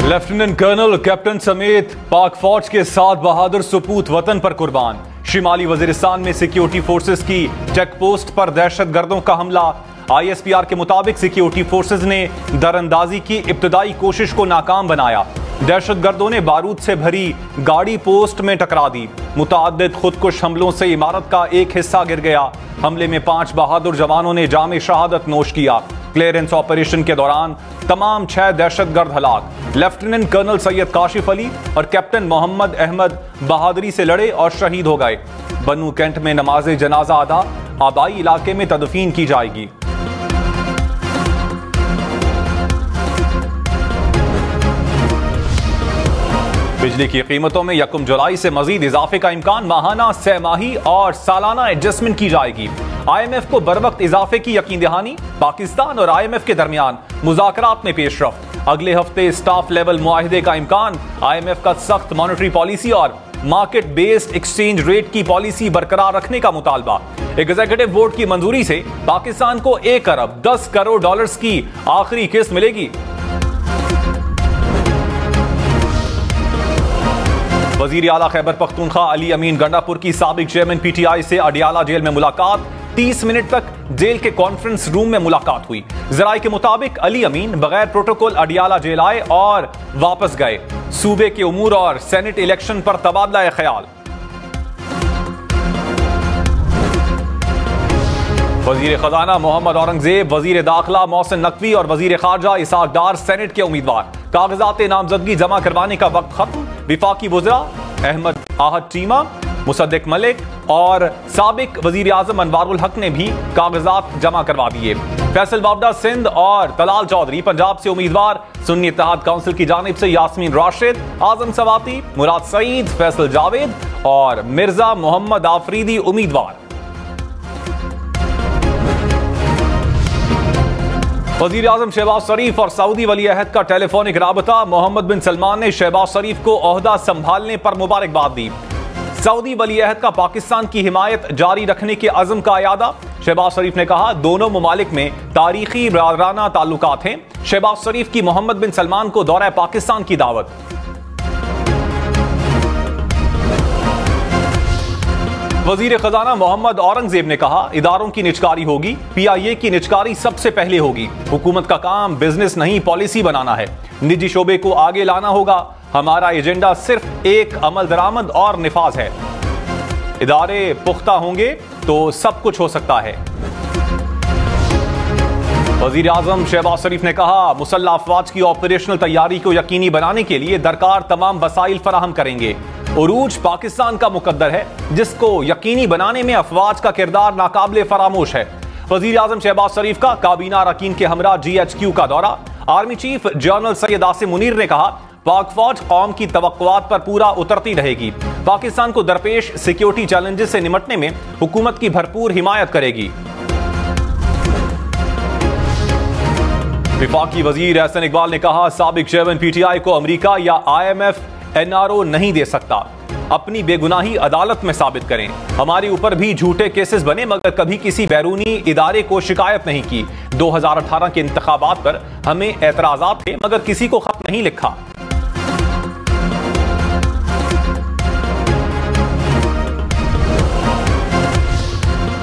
Lieutenant colonel captain समेत पाक फौज के 7 बहादुर सपूत वतन पर कुर्बान। शिमाली वजीरिस्तान में सिक्योरिटी फोर्सेस की चेक पोस्ट पर दहशतगर्दों का हमला। ISPR के मुताबिक सिक्योरिटी फोर्सेस ने दरअंदाजी की इब्तदाई कोशिश को नाकाम बनाया। दहशतगर्दों ने बारूद से भरी गाड़ी पोस्ट में टकरा दी। मुताद्दिद खुदकुश हमलों से इमारत का एक हिस्सा गिर गया। हमले में 5 बहादुर जवानों ने जामे शहादत नोश किया। क्लियरेंस ऑपरेशन के दौरान तमाम 6 दहशतगर्द हलाक। लेफ्टिनेंट कर्नल सैयद काशिफ अली और कैप्टन मोहम्मद अहमद बहादुरी से लड़े और शहीद हो गए। बनू कैंट में नमाज जनाजा अदा, आबाई इलाके में तदफीन की जाएगी। बिजली की कीमतों में 1 जुलाई से मजीद इजाफे का इम्कान। माहाना, सहमाही और सालाना एडजस्टमेंट की जाएगी। IMF को बरवक्त इजाफे की यकीन दहानी। पाकिस्तान और IMF के दरमियान मुज़ाकरात में पेशरफ्त। अगले हफ्ते स्टाफ लेवल मुआहिदे का इम्कान। IMF का सख्त मॉनेटरी पॉलिसी और मार्केट बेस्ड एक्सचेंज रेट की पॉलिसी बरकरार रखने का मुतालबा। एग्जीक्यूटिव बोर्ड की मंजूरी से पाकिस्तान को 1 अरब 10 करोड़ डॉलर्स की आखिरी किस्त मिलेगी। वजीर आला खैबर पख्तूनख्वा अली अमीन गंडापुर की साबिक चेयरमैन PTI से अडियाला जेल में मुलाकात। 30 मिनट तक जेल के कॉन्फ्रेंस रूम में मुलाकात हुई। जराये के मुताबिक अली अमीन बगैर प्रोटोकॉल अडियाला जेल आए और वापस गए। सूबे के उमूर और सेनेट इलेक्शन पर तबादला ख्याल। वजीर खजाना मोहम्मद औरंगजेब, वजीर दाखिला मोहसिन नकवी और वजीर खारजा इसाक डार सेनेट के उम्मीदवार। कागजात नामजदगी जमा करवाने का वक्त खत्म। विफाकी वज़रा अहमद आहद टीमा, मुसद्दिक मलिक और साबिक वजीर आजम अनवारुल हक ने भी कागजात जमा करवा दिए। फैसल बावडा सिंध और तलाल चौधरी पंजाब से उम्मीदवार। सुन्नी इत्तेहाद काउंसिल की जानिब से यास्मीन राशिद, आजम सवाती, मुराद सईद, फैसल जावेद और मिर्जा मोहम्मद आफरीदी उम्मीदवार। वजीर आजम शहबाज शरीफ और सऊदी वली अहद का टेलीफोनिक राबता। मोहम्मद बिन सलमान ने शहबाज शरीफ को ओहदा संभालने पर मुबारकबाद दी। सऊदी वली अहद का पाकिस्तान की हिमायत जारी रखने के अज़्म का अयादा। शहबाज शरीफ ने कहा, दोनों ममालिक में तारीखी बरादराना ताल्लुकात हैं। शहबाज शरीफ की मोहम्मद बिन सलमान को दौरा पाकिस्तान की दावत। वजीर खजाना मोहम्मद औरंगजेब ने कहा, इदारों की निजकारी होगी, PIA की निजकारी सबसे पहले होगी। हुकूमत का काम बिजनेस नहीं पॉलिसी बनाना है। निजी शोबे को आगे लाना होगा। हमारा एजेंडा सिर्फ एक अमल दरामद और निफाज है। इदारे पुख्ता होंगे तो सब कुछ हो सकता है। वजीर आजम शहबाज शरीफ ने कहा, मुसल्लह अफवाज की ऑपरेशनल तैयारी को यकीनी बनाने के लिए दरकार तमाम वसाइल फराहम करेंगे। उरूज पाकिस्तान का मुकद्दर है, जिसको यकीनी बनाने में अफवाज का किरदार नाकाबिले फरामोश है। वजीर आजम शहबाज शरीफ का काबीना अरकान के हमरा GHQ का दौरा। Army chief general Syed Asim Munir ने कहा, पाक फौज कौम की तवक्कुआत पर पूरा उतरती रहेगी। पाकिस्तान को दरपेश सिक्योरिटी चैलेंजेस से निपटने में हुकूमत की भरपूर हिमायत करेगी। विफाकी वजीर एहसन इकबाल ने कहा, साबिक चेयरमैन PTI को अमेरिका या IMF NRO नहीं दे सकता। अपनी बेगुनाही अदालत में साबित करें। हमारे ऊपर भी झूठे केसेस बने मगर कभी किसी बैरूनी इदारे को शिकायत नहीं की। 2018 के इंतखाबात पर हमें एतराजात थे मगर किसी को खत नहीं लिखा।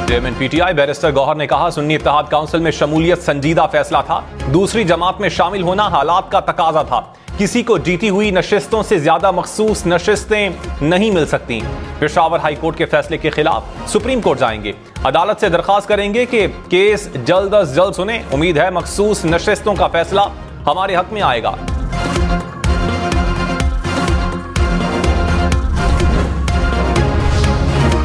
चेयरमैन PTI बैरिस्टर गौहर ने कहा, सुन्नी इत्तेहाद काउंसिल में शमूलियत संजीदा फैसला था। दूसरी जमात में शामिल होना हालात का तकाजा था। किसी को जीती हुई नशिस्तों से ज्यादा मखसूस नशिस्तें नहीं मिल सकती। पेशावर हाई कोर्ट के फैसले के खिलाफ सुप्रीम कोर्ट जाएंगे। अदालत से दरखास्त करेंगे कि केस जल्द अज जल्द सुने। उम्मीद है मखसूस नशिस्तों का फैसला हमारे हक में आएगा।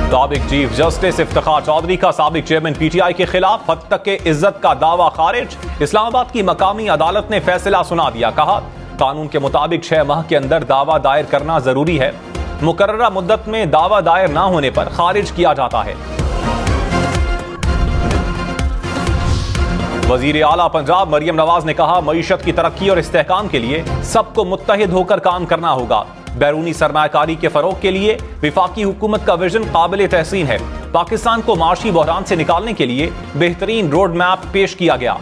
साबिक चीफ जस्टिस इफ्तिखार चौधरी का साबिक चेयरमैन PTI के खिलाफ हद तक के इज्जत का दावा खारिज। इस्लामाबाद की मकामी अदालत ने फैसला सुना दिया। कहा, कानून के मुताबिक 6 माह के अंदर दावा दायर करना जरूरी है। मुकर्ररा मुद्दत में दावा दायर ना होने पर खारिज किया जाता है। वजीर आला पंजाब मरियम नवाज ने कहा, मईशत की तरक्की और इस्तेहकाम के लिए सबको मुत्तहिद होकर काम करना होगा। बैरूनी सरमायाकारी के फरोग के लिए विफाकी हुकूमत का विजन काबिल तहसीन है। पाकिस्तान को माशी बहरान से निकालने के लिए बेहतरीन रोड मैप पेश किया गया।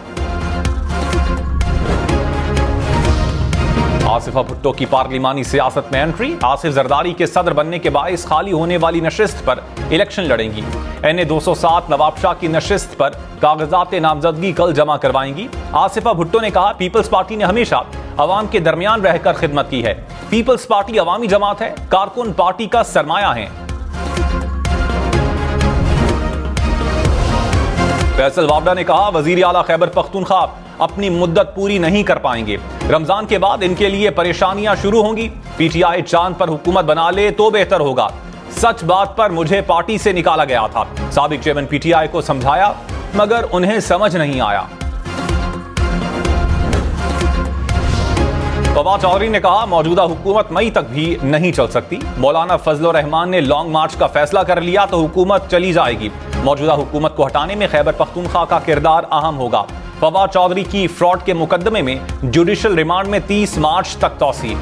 आसिफा भुट्टो की पार्लिमानी सियासत में एंट्री। आसिफ जरदारी के सदर बनने के बायस खाली होने वाली नशिस्त पर इलेक्शन लड़ेंगी। NA 207 नवाब शाह की नशिस्त पर कागजात नामजदगी कल जमा करवाएंगी। आसिफा भुट्टो ने कहा, पीपल्स पार्टी ने हमेशा अवाम के दरमियान रहकर खिदमत की है। पीपल्स पार्टी अवामी जमात है, कारकुन पार्टी का सरमाया है। फैसल वावडा ने कहा, वजीर आला खैबर पख्तूनख्वा अपनी मुद्दत पूरी नहीं कर पाएंगे। रमजान के बाद इनके लिए परेशानियां शुरू होंगी। PTI चांद पर हुकूमत बना ले तो बेहतर होगा। सच बात पर मुझे पार्टी से निकाला गया था। साबिक चेयरमैन PTI को समझाया मगर उन्हें समझ नहीं आया। फवाद चौधरी ने कहा, मौजूदा हुकूमत मई तक भी नहीं चल सकती। मौलाना फजल रहमान ने लॉन्ग मार्च का फैसला कर लिया तो हुकूमत चली जाएगी। मौजूदा हुकूमत को हटाने में खैबर पख्तूनख्वा का किरदार अहम होगा। फवाद चौधरी की फ्रॉड के मुकदमे में जुडिशल रिमांड में 30 मार्च तक तौसील।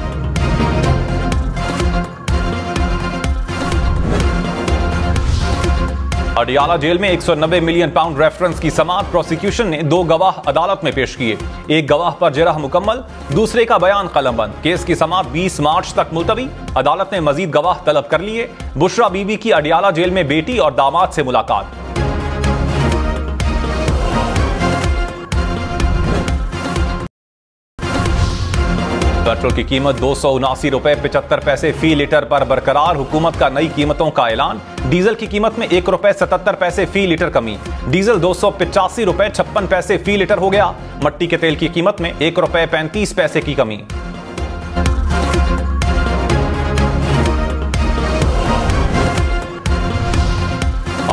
अडियाला जेल में 190 मिलियन पाउंड रेफरेंस की समाअत। प्रोसिक्यूशन ने 2 गवाह अदालत में पेश किए। एक गवाह पर जरह मुकम्मल, दूसरे का बयान कलमबंद। केस की समाअत 20 मार्च तक मुलतवी। अदालत ने मजीद गवाह तलब कर लिए। बुशरा बीबी की अडियाला जेल में बेटी और दामाद से मुलाकात। पेट्रोल की कीमत 279 रुपए 75 पैसे फी लीटर पर बरकरार। हुकूमत का नई कीमतों का ऐलान। डीजल की कीमत में 1 रुपए 77 पैसे फी लीटर कमी। डीजल 285 रुपए 56 पैसे फी लीटर हो गया। मट्टी के तेल की कीमत में 1 रुपए 35 पैसे की कमी।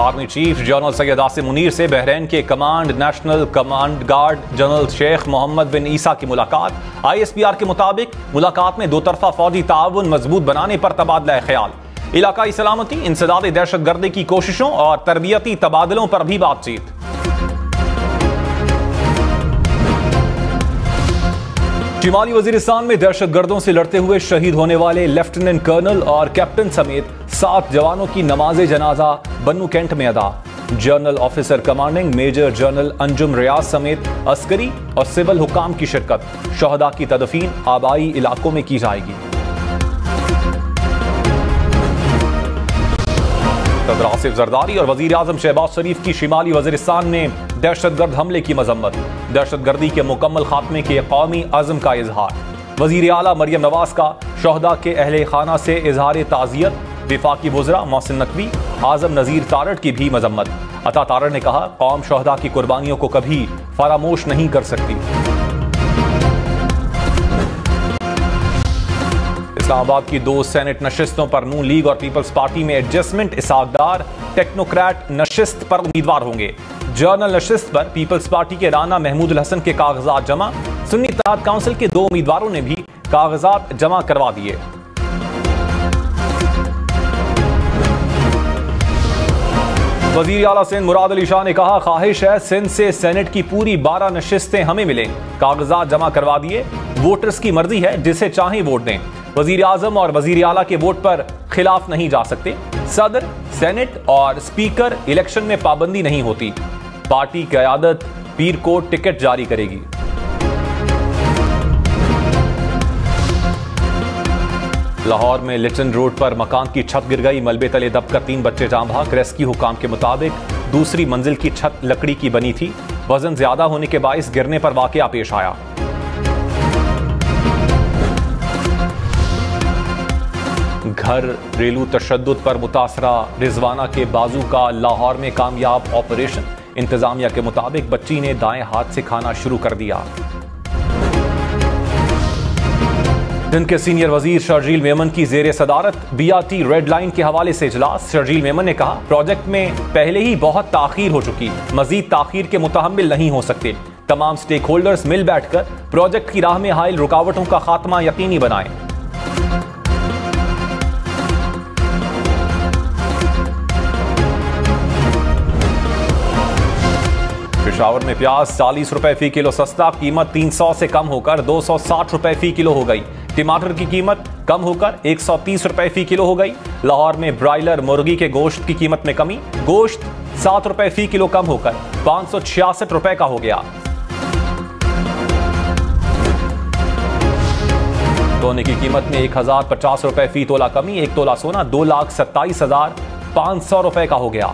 Army chief general Syed Asim Munir से बहरीन के command national command guard general Sheikh Mohammed bin Isa की मुलाकात। ISPR के मुताबिक मुलाकात में 2 तरफा फौजी ताउन मजबूत बनाने पर तबादला ख्याल। इलाकाई सलामती, इंसदाद दहशतगर्दी की कोशिशों और तरबियती तबादलों पर भी बातचीत। शिमाली वजीरिस्तान में दहशतगर्दों से लड़ते हुए शहीद होने वाले लेफ्टिनेंट कर्नल और कैप्टन समेत 7 जवानों की नमाज जनाजा बन्नू कैंट में अदा। General officer commanding major general Anjum Riaz समेत अस्करी और सिविल हुकाम की शिरकत। शहदा की तदफीन आबाई इलाकों में की जाएगी। सदर आसिफ जरदारी और वजीर आजम शहबाज शरीफ की शिमाली वजीरिस्तान में दहशतगर्द हमले की मजम्मत। दहशतगर्दी के मुकम्मल खात्मे के कौमी अज़्म का इजहार। वजीर आला मरियम नवाज का शहदा के अहले खाना से इजहार ताज़ियत। विफाकी वज़रा मोहसिन नकवी, आज़म नज़ीर तारड़ की भी मजम्मत। अता तारड़ ने कहा, कौम शहदा की कुर्बानियों को कभी फरामोश नहीं कर सकती। इस्लामाबाद की 2 सेनेट नशिस्तों पर नून लीग और पीपल्स पार्टी में एडजस्टमेंट। इसाकदार टेक्नोक्रेट नशिस्त पर उम्मीदवार होंगे। जर्नल नशिस्त पर पीपल्स पार्टी के राना महमूद हसन के कागजात जमा। सुन्नी इत्तेहाद काउंसिल के 2 उम्मीदवारों ने भी कागजात जमा करवा दिए। वजीर आला सिंध मुराद अली शाह ने कहा, ख्वाहिश है सिंध से सेनेट की पूरी 12 नशिस्तें हमें मिलें। कागजात जमा करवा दिए। वोटर्स की मर्जी है, जिसे चाहें वोट दें। वजीर आजम और वजीर आला के वोट पर खिलाफ नहीं जा सकते। सदर, सेनेट और स्पीकर इलेक्शन में पाबंदी नहीं होती। पार्टी क़यादत पीर को टिकट जारी करेगी। लाहौर में लिटन रोड पर मकान की छत गिर गई। मलबे तले दबकर 3 बच्चे जान भाग। रेस्क्यू हुकाम के मुताबिक दूसरी मंजिल की छत लकड़ी की बनी थी। वजन ज्यादा होने के बायस गिरने पर वाकया पेश आया। घर रेलू तशद्दुद पर मुतासरा रिजवाना के बाजू का लाहौर में कामयाब ऑपरेशन। इंतजामिया के मुताबिक बच्ची ने दाएं हाथ से खाना शुरू कर दिया। सिंध के सीनियर वजीर शर्जील मेमन की जेर सदारत BRT रेड लाइन के हवाले से इजलास। शर्जील मेमन ने कहा, प्रोजेक्ट में पहले ही बहुत ताखीर हो चुकी, मजीद ताखीर के मुतहम्मिल नहीं हो सकते। तमाम स्टेक होल्डर्स मिल बैठकर प्रोजेक्ट की राह में हाइल रुकावटों का खात्मा यकीनी बनाएं। पेशावर में प्याज 40 रुपए फी किलो सस्ता। कीमत 300 से कम होकर 260 रुपए फी किलो हो गई। टमाटर की कीमत कम होकर 130 रुपए फी किलो हो गई। लाहौर में ब्रायलर मुर्गी के गोश्त की कीमत में कमी। गोश्त 7 रुपए फी किलो कम होकर 566 रुपए का हो गया। सोने की कीमत में 1050 रुपए फी तोला कमी, 1 तोला सोना 2,27,500 रुपए का हो गया।